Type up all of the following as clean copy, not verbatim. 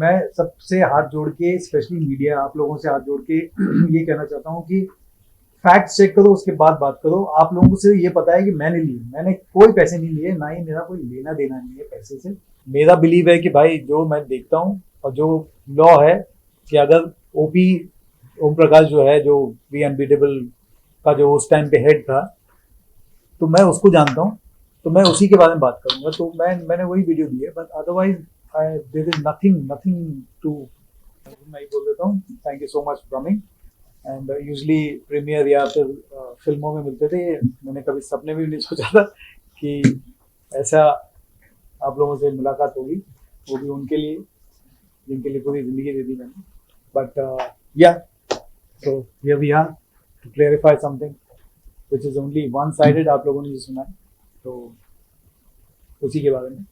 मैं सबसे हाथ जोड़ के, स्पेशली मीडिया, आप लोगों से हाथ जोड़ के ये कहना चाहता हूँ कि फैक्ट चेक करो, उसके बाद बात करो। आप लोगों से ये पता है कि मैंने कोई पैसे नहीं लिए, ना ही मेरा कोई लेना देना नहीं है पैसे से। मेरा बिलीव है कि भाई जो मैं देखता हूँ और जो लॉ है कि अगर ओपी ओम प्रकाश जो है, जो वी अनबीटेबल का जो उस टाइम पे हेड था, तो मैं उसको जानता हूँ, तो मैं उसी के बारे में बात करूंगा। तो मैंने वही वीडियो दी है, but otherwise there is nothing to. मैं ही बोल देता हूँ, thank you so much for coming. And usually premiere या फिर फिल्मों में मिलते थे, मैंने कभी सपने में भी नहीं सोचा था कि ऐसा आप लोगों से मुलाकात होगी, वो भी उनके लिए जिनके लिए पूरी जिंदगी दे दी मैंने। बट या so here we are to clarify something which is only one sided. आप लोगों ने जो सुना है तो उसी के बारे में।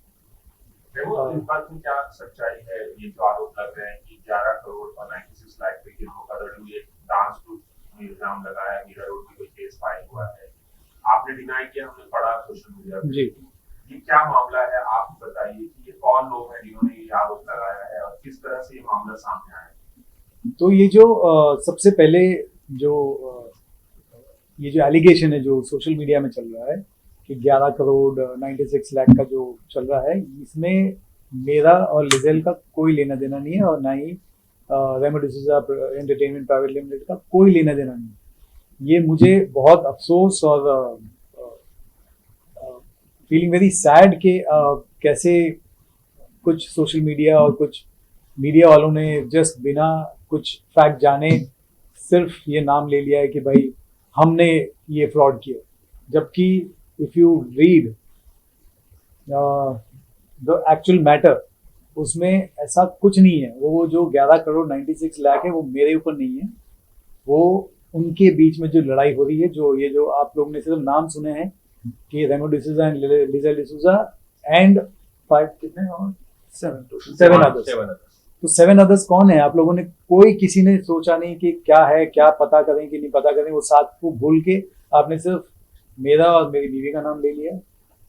इस बात में क्या सच्चाई है, ये जो आरोप लग रहे हैं कि 11 करोड़ और 96 लाख पे की धोखाधड़ी हुई है, डांस ग्रुप में इल्जाम लगाया, मीरा रोड की कोई केस फाइल हुआ है, आपने डिनाई किया, हमने पढ़ा सोशल मीडिया पे। जी, ये क्या मामला है, आप बताइए कि ये कौन लोग हैं जिन्होंने ये आरोप लगाया है और किस तरह से ये मामला सामने आया है? तो ये जो सबसे पहले जो ये जो एलिगेशन है जो सोशल मीडिया में चल रहा है कि 11 करोड़ 96 लाख का जो चल रहा है, इसमें मेरा और लिजेल का कोई लेना देना नहीं है, और ना ही Remo D'Souza entertainment private limited का कोई लेना देना नहीं है। ये मुझे बहुत अफसोस और फीलिंग वेरी सैड कि कैसे कुछ सोशल मीडिया और कुछ मीडिया वालों ने जस्ट बिना कुछ फैक्ट जाने सिर्फ ये नाम ले लिया है कि भाई हमने ये फ्रॉड किया, जबकि if you read the actual matter, उसमें ऐसा कुछ नहीं है। वो जो 11 करोड़ 96 लाख है वो मेरे ऊपर नहीं है, वो उनके बीच में जो लड़ाई हो रही है, जो ये जो आप लोगों ने सिर्फ नाम सुने हैं कि रेमो डिसूजा एंड लिजेल डिसूजा एंड 5 कितने और 7 अदर्स। तो 7 अदर्स कौन है? आप लोगों ने कोई किसी ने सोचा नहीं कि क्या है, क्या पता करें कि नहीं पता करें। वो 7 को भूल के आपने सिर्फ मेरा और मेरी बीवी का नाम ले लिया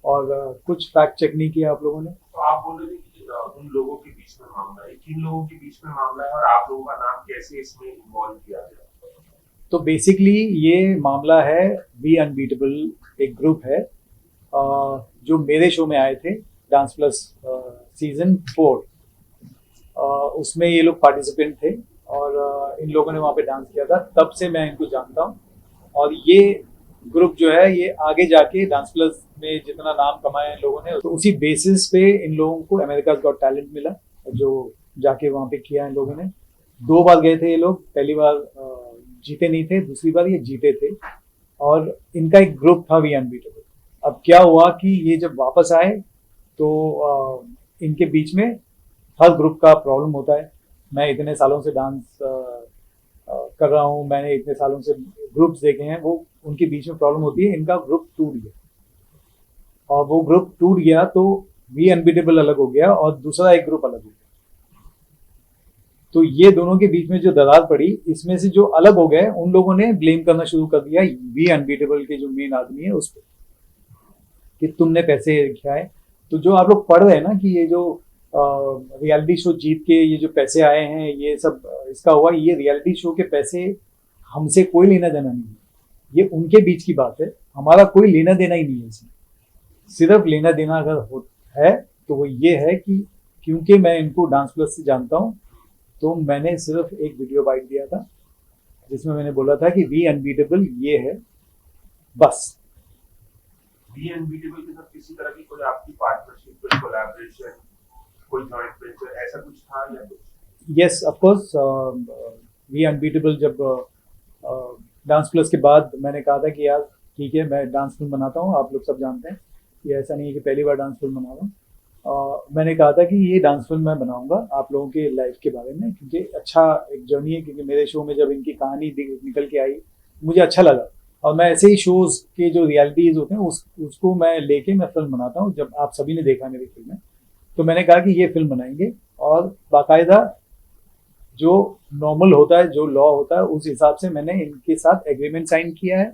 और कुछ फैक्ट चेक नहीं किया आप लोगों ने। तो आप बोल रहे थे कि उन लोगों के बीच में मामला है, किन लोगों के बीच में मामला है और आप लोगों का नाम कैसे इसमें इन्वॉल्व किया गया? तो बेसिकली ये मामला है, वी अनबीटेबल एक ग्रुप है जो मेरे शो में आए थे, डांस प्लस सीजन 4। उसमें ये लोग पार्टिसिपेंट थे और इन लोगों ने वहाँ पे डांस किया था, तब से मैं इनको जानता हूँ। और ये ग्रुप जो है ये आगे जाके डांस प्लस में जितना नाम कमाया इन लोगों ने, तो उसी बेसिस पे इन लोगों को अमेरिका गॉट टैलेंट मिला, जो जाके वहाँ पे किया इन लोगों ने। 2 बार गए थे ये लोग, पहली बार जीते नहीं थे, दूसरी बार ये जीते थे और इनका एक ग्रुप था वी अनबीटेबल। अब क्या हुआ कि ये जब वापस आए तो इनके बीच में हर ग्रुप का प्रॉब्लम होता है। मैं इतने सालों से डांस कर रहा हूँ, मैंने इतने सालों से ग्रुप्स देखे हैं, वो उनके बीच में प्रॉब्लम होती है। इनका ग्रुप टूट गया और वो ग्रुप टूट गया तो वी अनबीटेबल अलग हो गया और दूसरा एक ग्रुप अलग हो गया। तो ये दोनों के बीच में जो दरार पड़ी, इसमें से जो अलग हो गए उन लोगों ने ब्लेम करना शुरू कर दिया वी अनबीटेबल के जो मेन आदमी है उस पर कि तुमने पैसे खाए। तो जो आप लोग पढ़ रहे हैं ना कि ये जो रियलिटी शो जीत के ये जो पैसे आए हैं, ये सब इसका हुआ, ये रियलिटी शो के पैसे हमसे कोई लेना देना नहीं है, ये उनके बीच की बात है। हमारा कोई लेना देना ही नहीं है इसमें। सिर्फ लेना देना अगर है तो वो ये है कि क्योंकि मैं इनको डांस प्लस से जानता हूँ, तो मैंने सिर्फ एक वीडियो बाइट दिया था जिसमें मैंने बोला था कि वी अनबीटेबल ये है, बस। वी अनबीटेबल के साथ किसी तरह की कोई आपकी पार्टनरशिप, कोई कोलैबोरेशन, कोई जॉइंट वेंचर ऐसा कुछ था या कुछ? Yes, of course. We unbeatable जब डांस प्लस के बाद मैंने कहा था कि यार ठीक है, मैं डांस फिल्म बनाता हूँ, आप लोग सब जानते हैं, ये ऐसा नहीं है कि पहली बार डांस फिल्म बना रहा हूँ। मैंने कहा था कि ये डांस फिल्म मैं बनाऊंगा आप लोगों के लाइफ के बारे में, क्योंकि अच्छा एक जर्नी है। क्योंकि मेरे शो में जब इनकी कहानी निकल के आई मुझे अच्छा लगा, और मैं ऐसे ही शोज के जो रियलिटीज होते हैं उसको मैं लेके मैं फिल्म बनाता हूँ। जब आप सभी ने देखा मेरी फिल्में, तो मैंने कहा कि ये फिल्म बनाएंगे और बाकायदा जो नॉर्मल होता है, जो लॉ होता है, उस हिसाब से मैंने इनके साथ एग्रीमेंट साइन किया है।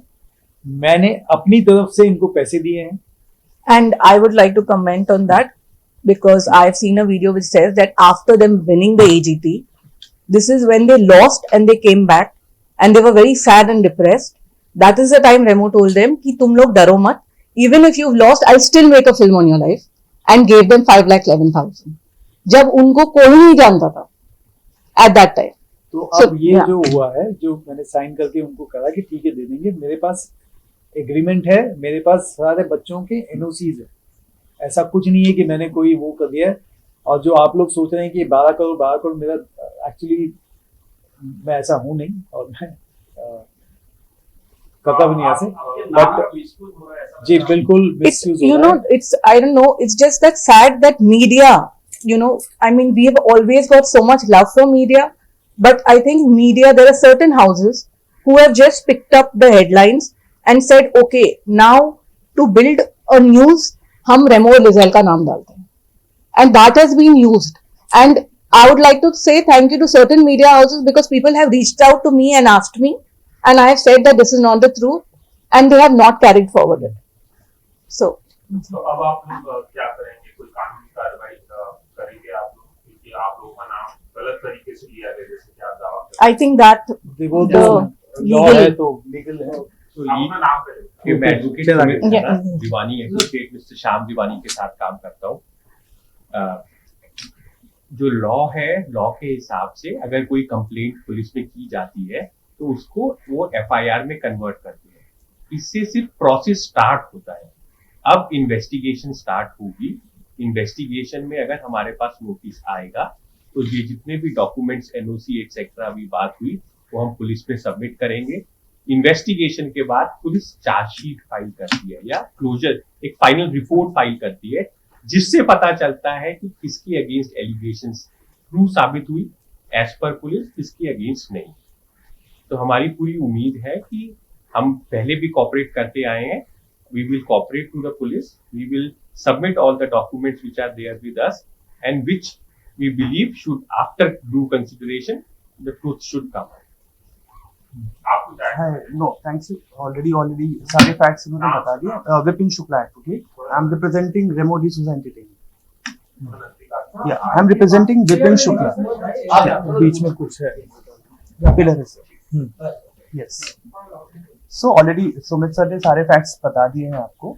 मैंने अपनी तरफ से इनको पैसे दिए हैं। And I would like to comment on that. because I've seen a video which says that after them winning the AGT, this is when they lost and they came back and they were very sad and depressed. That is the time Remo told them कि तुम लोग डरो मत. Even if you've lost, I'll still make a film on your life, and gave them 5,11,000. जब उनको कोई नहीं जानता था at that time. तो So, अब ये yeah. जो हुआ है, जो मैंने साइन करके उनको कहा कि ठीक है दे देंगे, मेरे पास एग्रीमेंट है, मेरे पास सारे बच्चों के एनओसीज है, ऐसा कुछ नहीं है कि मैंने कोई वो कर दिया है. और जो आप लोग सोच रहे हैं कि 12 करोड़ मेरा, एक्चुअली मैं ऐसा हूं नहीं, और मैं कता भी नहीं ऐसे, बट जी बिल्कुल It's, मिसयूज you हो रहा know, है. it's, I don't know, it's just that sad that media, you know, I mean, we have always got so much love for media, but I think media, there are certain houses who have just picked up the headlines and said, okay, now to build a news, हम रेमो Liesel का नाम डालते हैं. And that has been used. And I would like to say thank you to certain media houses because people have reached out to me and asked me, and I have said that this is not the truth, and they have not carried forward it. So, तो अब आप लोग क्या करेंगे, कोई कानूनी कार्रवाई करेंगे आप लोग, क्योंकि आप लोगों का नाम गलत तरीके से लिया गया, जैसे कि आप दावा कर I think that वो the लॉ legal- है तो लीगल है. तो आप अपना नाम करेंगे. कि मैं एडवोकेट चला सुमित गया। खन्ना, दीवानी एडवोकेट मिस्टर श्याम दीवानी के साथ काम करता हूँ. जो लॉ है, लॉ के हिसाब से अगर कोई कंप्लेंट पुलिस में की जाती है तो उसको वो एफआईआर में कन्वर्ट करते हैं. इससे सिर्फ प्रोसेस स्टार्ट होता है. अब इन्वेस्टिगेशन स्टार्ट होगी. इन्वेस्टिगेशन में अगर हमारे पास नोटिस आएगा तो ये जितने भी डॉक्यूमेंट्स एनओसी एक्सेट्रा अभी बात हुई वो हम पुलिस में सबमिट करेंगे. इन्वेस्टिगेशन के बाद पुलिस चार्जशीट फाइल करती है या क्लोजर एक फाइनल रिपोर्ट फाइल करती है, जिससे पता चलता है कि किसके अगेंस्ट एलिगेशंस ट्रू साबित हुई एज पर पुलिस, किसके अगेंस्ट नहीं. तो हमारी पूरी उम्मीद है कि हम पहले भी कॉपरेट करते आए हैं. We will cooperate to the police. We will submit all the documents which are there with us and which we believe should after due consideration the truth should come. आपको क्या है? No, thanks. Already सारे facts इन्होंने बता दिए. Vipin Shukla advocate. I'm representing Remo D'Souza Entertainment. Yeah, I'm representing Vipin Shukla. बीच में कुछ है. Pillar है sir. Yes. So already Sumit sir ने सारे facts बता दिए हैं आपको.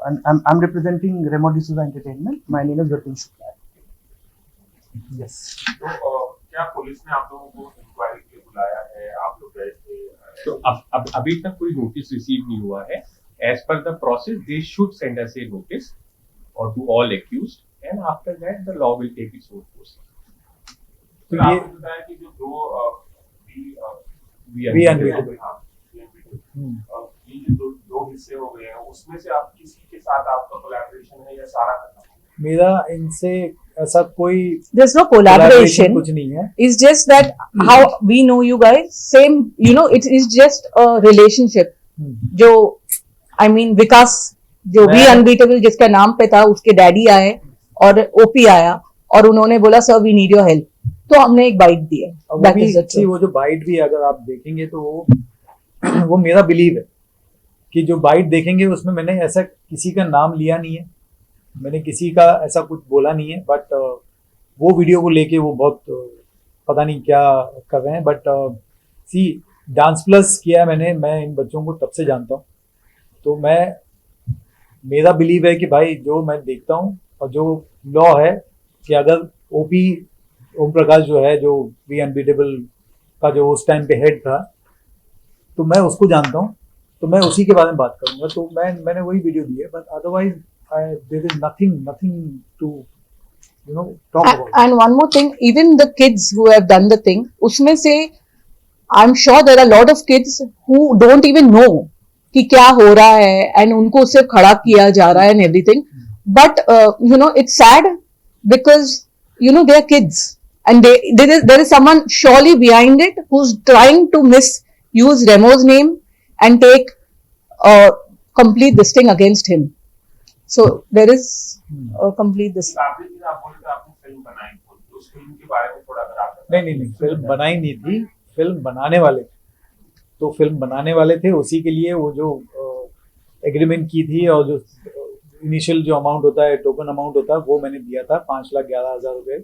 And I'm representing Remo D'Souza Entertainment. My name is Vipin Shukla. Yes. तो क्या पुलिस ने आप लोगों को इंक्वायरी के लिए बुलाया है, आप लोग गए थे? तो अब अभी तक कोई नोटिस रिसीव नहीं हुआ है. As per the process they should send us a notice और to all accused and after that the law will take its own course. तो तो ये आपने बताया कि जो दो We Unbeatable. ये जो दो हिस्से हो गए हैं, उसमें से आप किसी के साथ आपका कोलैबोरेशन है या सारा खत्म? मेरा इनसे ऐसा कोई there's no collaboration. कुछ नहीं है. It's just that how we know you guys, same, you know, it is just a relationship. जो I mean विकास जो भी मैं- अनबीटेबल जिसका नाम पे था, उसके डैडी आए और ओपी आया और उन्होंने बोला sir we need your help, तो हमने एक बाइट दी है. और वो That भी is the अच्छी, truth. वो जो बाइट भी अगर आप देखेंगे तो वो मेरा बिलीव है कि जो बाइट देखेंगे उसमें मैंने ऐसा किसी का नाम लिया नहीं है, मैंने किसी का ऐसा कुछ बोला नहीं है. बट वो वीडियो को लेके वो बहुत पता नहीं क्या कर रहे हैं. बट सी डांस प्लस किया है मैंने, मैं इन बच्चों को तब से जानता हूँ. तो मेरा बिलीव है कि भाई जो मैं देखता हूँ और जो लॉ है कि अगर ओपी ओम प्रकाश जो है, जो वी अनबीटेबल का जो उस टाइम पे हेड था, तो मैं उसको जानता हूँ, तो मैं उसी के बारे में बात करूंगा. तो मैंने वही वीडियो दी है. But otherwise there is nothing to talk about. And one more thing, even the kids who have done the thing, उसमें से I'm sure there are a lot of kids who don't even know कि क्या हो रहा है and उनको सिर्फ खड़ा किया जा रहा है and everything. But it's sad because they are kids and there is someone surely behind it who's trying to misuse Remo's name and take complete this thing against him. So there is a complete this. आपने दिन आप बोले थे आपने film बनाई, तो उस film के बारे में थोड़ा अगर आप नहीं, फिल्म बनाई नहीं थी, फिल्म बनाने वाले थे. तो फिल्म बनाने वाले थे, उसी के लिए वो जो एग्रीमेंट की थी और जो इनिशियल जो अमाउंट होता है, टोकन अमाउंट होता है, वो मैंने दिया था, 5,11,000 रुपए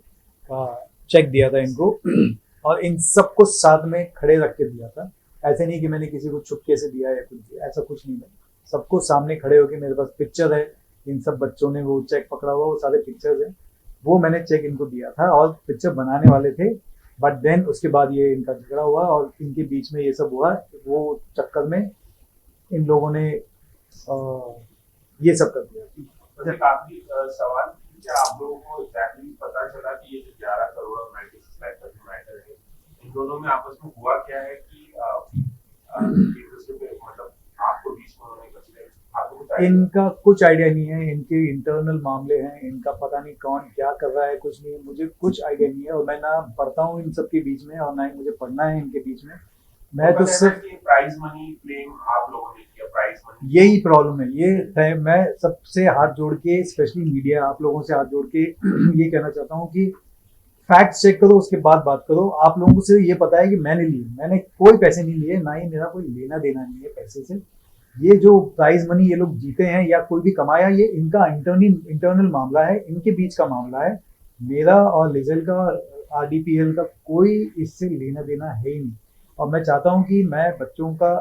का चेक दिया था इनको। और इन सबको साथ में खड़े रख के दिया था। ऐसे नहीं कि मैंने किसी को छुपके से दिया या कुछ दिया, ऐसा कुछ नहीं है। सबको सामने खड़े होके, मेरे पास पिक्चर है, इन सब बच्चों ने वो चेक पकड़ा हुआ, वो सारे पिक्चर्स हैं, वो मैंने चेक इनको दिया था और पिक्चर बनाने वाले थे। बट देन उसके बाद ये इनका झगड़ा हुआ और इनके बीच में ये सब हुआ, वो चक्कर में इन लोगों ने ये सब कर दिया। वैसे काफी सवाल, क्या आप लोगों को एग्जैक्टली पता चला कि ये जो 11 करोड़ और 96 लाख का जो मैटर है, इन दोनों में आपस में हुआ क्या है कि एक दूसरे पे मतलब आपको बीच में उन्होंने बचले, आपको कुछ idea? इनका कुछ आइडिया नहीं है, इनके इंटरनल मामले हैं, इनका पता नहीं कौन क्या कर रहा है, कुछ नहीं है, मुझे कुछ आइडिया नहीं है। और मैं ना पढ़ता हूँ इन सब के बीच में और ना ही मुझे पढ़ना है इनके बीच में। मैं तो सिर्फ प्राइज मनी क्लेम आप लोगों ने किया, प्राइज मनी यही प्रॉब्लम है, ये है। मैं सबसे हाथ जोड़ के, स्पेशली मीडिया, आप लोगों से हाथ जोड़ के ये कहना चाहता हूँ कि फैक्ट चेक करो, उसके बाद बात करो। आप लोगों को सिर्फ ये पता है कि मैंने लिए, मैंने कोई पैसे नहीं लिए, ना ही मेरा कोई लेना देना नहीं है पैसे से। ये जो प्राइज मनी ये लोग जीते हैं या कोई भी कमाया, ये इनका इंटरनल मामला है, इनके बीच का मामला है। मेरा और लिजल का, RDPL का कोई इससे लेना देना है ही नहीं। और मैं चाहता हूँ कि मैं बच्चों का,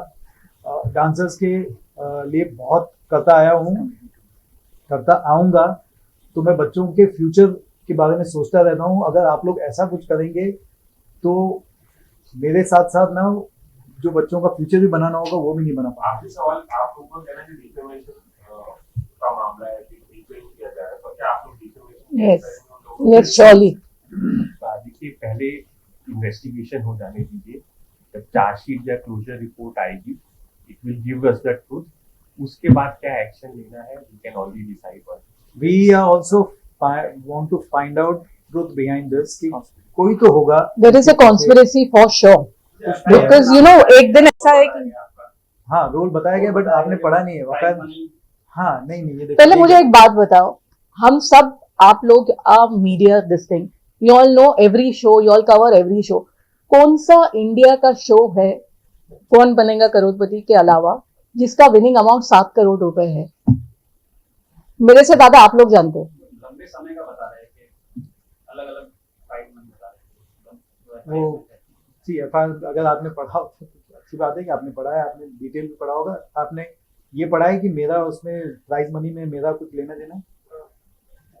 डांसर्स के लिए बहुत करता आया हूँ, करता आऊँगा। तो मैं बच्चों के फ्यूचर के बारे में सोचता रहता हूँ। अगर आप लोग ऐसा कुछ करेंगे तो मेरे साथ साथ ना जो बच्चों का फ्यूचर भी बनाना होगा वो भी नहीं बना पाएंगे। आखिरी सवाल, आप लोगों का कहना है कि डिफेमेशन का मामला है कि डिफेम किया जा रहा है, तो क्या आप लोग डिफेमेशन Yes, surely. देखिए, पहले इन्वेस्टिगेशन हो जाने दीजिए, जब चार्जशीट या क्लोजर रिपोर्ट आएगी, it will give us the truth. उसके बाद क्या एक्शन लेना है, we can only decide on. We are also want to find out truth behind this कि कोई तो होगा। There is a conspiracy for sure. Because you know, एक दिन ऐसा है कि हाँ, रोल बताया गया, बट आपने पढ़ा नहीं है वक़्त। हाँ, नहीं ये देखिए, पहले मुझे एक बात बताओ, हम सब, आप लोग media, this thing, you all know every show, you all cover every show. कौन सा इंडिया का शो है, कौन बनेगा करोड़पति के अलावा, जिसका विनिंग अमाउंट 7 करोड़ रुपए है? मेरे से ज्यादा आप लोग जानते हैं। लंबे समय का बता रहे हैं कि अलग अलग प्राइस मनी बता रहे हैं। वो CFR अगर आपने पढ़ा हो तो अच्छी बात है कि आपने पढ़ा है, आपने डिटेल में पढ़ा होगा। आपने ये पढ़ा है कि मेरा उसमें प्राइज मनी में मेरा कुछ लेना देना है?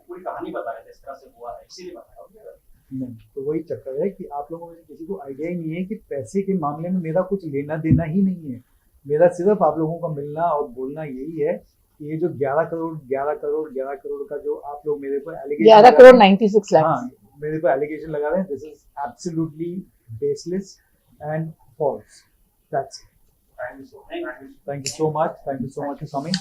पूरी कहानी बता रहे थे, इस तरह से हुआ है, इसीलिए बताया। नहीं, तो वही चक्कर है कि आप लोगों में से किसी को आइडिया ही नहीं है कि पैसे के मामले में मेरा कुछ लेना देना ही नहीं है। मेरा सिर्फ आप लोगों का मिलना और बोलना यही है कि ये जो 11 करोड़ का जो आप लोग मेरे को 11 करोड़ 96 लाख। हाँ, मेरे को एलिगेशन लगा रहे हैं, this is absolutely baseless and false. That's it. Thank you so much. Thank you so much for coming.